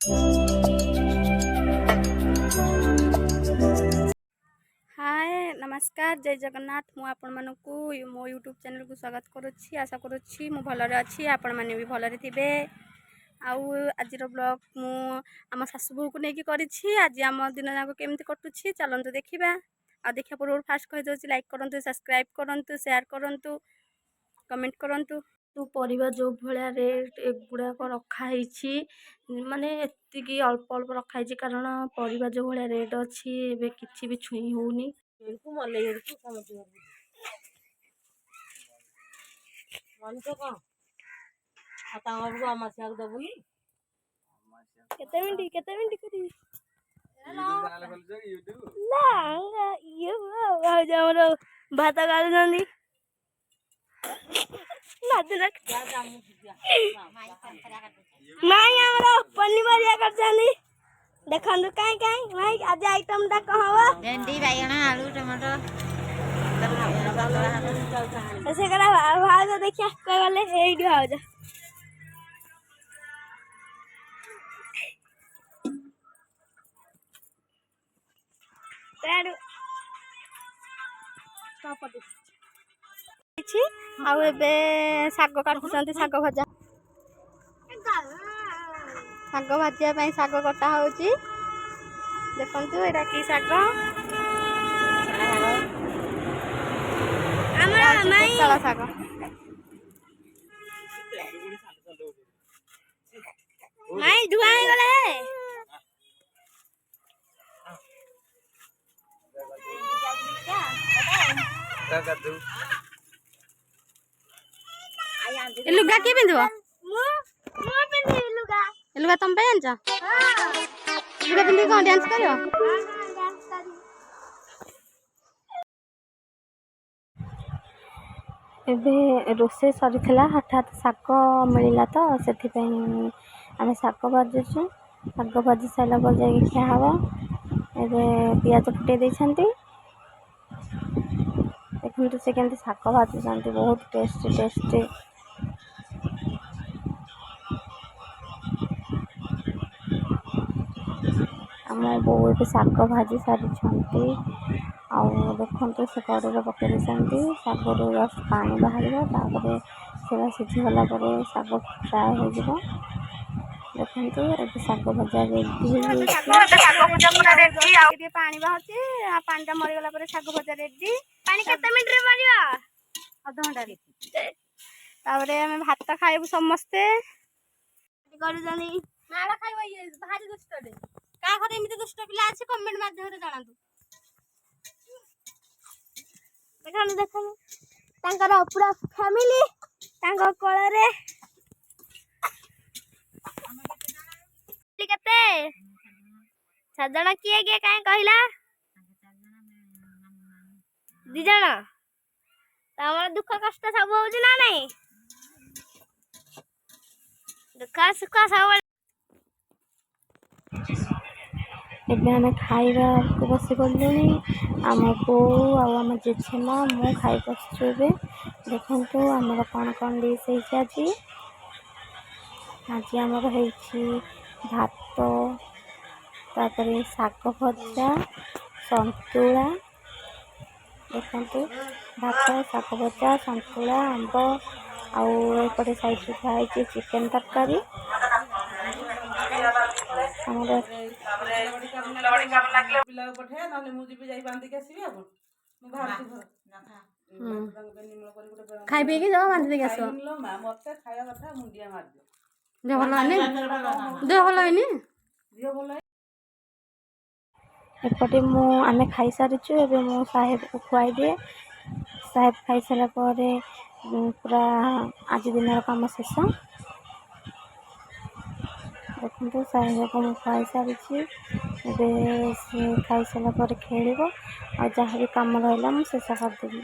हाय नमस्कार जय जगन्नाथ मु आपण मानकु मो यूट्यूब चैनल को स्वागत करुच्ची आशा करुच्ची मु भलरे अच्छी आपण माने भी भलरे थिबे। आउ आज ब्लॉग मु आम सासू बहू को लेकिन करी आज आम दिन जाक केमती कटुची चलतु देखा। आ देखा पूर्व फास्ट कही दे लाइक करूँ सब्सक्राइब करूँ शेयर करूँ कमेंट करूँ। तू परिवा जो भाया रेट एगुड़ाक रखाही माने एतिकी अल्प अल्प रखाही कारण परिवा जो भाया रेट अच्छी एबे किछि भी छुई होनी। केते मिनट करी भात गालुंदी माई हमरो पनीपरिया करछानी देखंदु काई काई माई आज आइटम टा कहवा भेंडी बैगन आलू टमाटर ऐसे करा भाज देखिया को गले एडी भाज ताडू टपटी आउ एबे साग काटुचंती साग भजा साग भाजिया साग कटा होची देखंतु एटा की साग हमरा माई साला साग माई धुआ हो गले लुगा के पिंधो लुगा तुम पे आनछ लुगा पिंधि कौन डांस करियो एबे रोसे सरीथिला हठात साग मिलला तो सेथि आम साग भाजुछु साग भाजी सारा पर जाइए खिया हम एबे पियाज फुटे देखते देखते से केमती साग भाजुंट बहुत टेस्टी टेस्टी आम बो ए साग भाजी सारी आउ देखते से कड़े पकई देते साग जस्ट पानी बाहर से सीझीगला साग फ्राए हो देखते ये साग भजा रेडी पानी बाहर पानी मरीगला साग भजा रेडी पानी केते मिनट रे मारिबा आधा घंटा रे आम भात खाइबू समस्ते करूनी माड़ा खाइबा ये भारी दुष्ट रे का घरे एमती दुष्ट पिला अछि कमेंट माध्यम रे जणातु देखनु देखनु तांकर पूरा फैमिली तांको कोळ रे केते सजणा किए किए काहे कहिला दी जण तमर दुख कष्ट सब होउछ ना नहीं दुख सुख सब एबे आम खाइबा को बस गलु आम बो आम जेछेमा मु खाई बसु ए देखु आमर कौन कौन डिश आज आज आमर भात तापर साग भजा संतुला देखु भात साग भजा संतुला आंब आउपटे साइड खाई चिकेन तरकारी खाई पी जाओ बांधी देख एपटे आम खाई सारीचु ए मो साहेब को खुआई दिए साहेब खाई सारा पूरा आज दिन काम शेष देखते साहेब को मुझे खुआई सारी खाई सारा खेल आ जहाँ भी कम रहा मुझे शेष करदेवी।